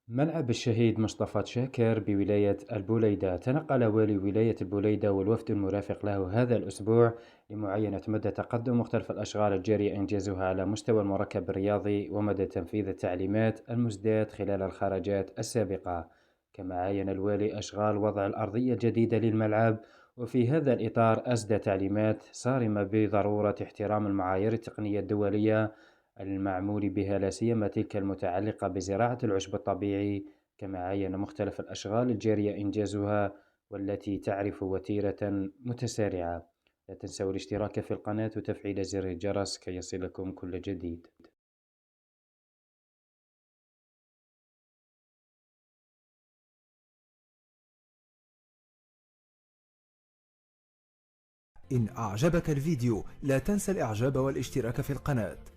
ملعب الشهيد مصطفى شاكر بولاية البوليدة. تنقل والي ولاية البوليدة والوفد المرافق له هذا الأسبوع لمعاينة مدى تقدم مختلف الأشغال الجارية إنجازها على مستوى المركب الرياضي ومدى تنفيذ التعليمات المزدات خلال الخرجات السابقة. كما عاين الوالي أشغال وضع الأرضية الجديدة للملعب، وفي هذا الإطار أسدى تعليمات صارمة بضرورة احترام المعايير التقنية الدولية المعمول بها، لا سيما تلك المتعلقة بزراعة العشب الطبيعي. كما عاين مختلف الأشغال الجارية إنجازها والتي تعرف وتيرة متسارعة. لا تنسوا الاشتراك في القناة وتفعيل زر الجرس كي يصلكم كل جديد. إن أعجبك الفيديو لا تنسى الإعجاب والاشتراك في القناة.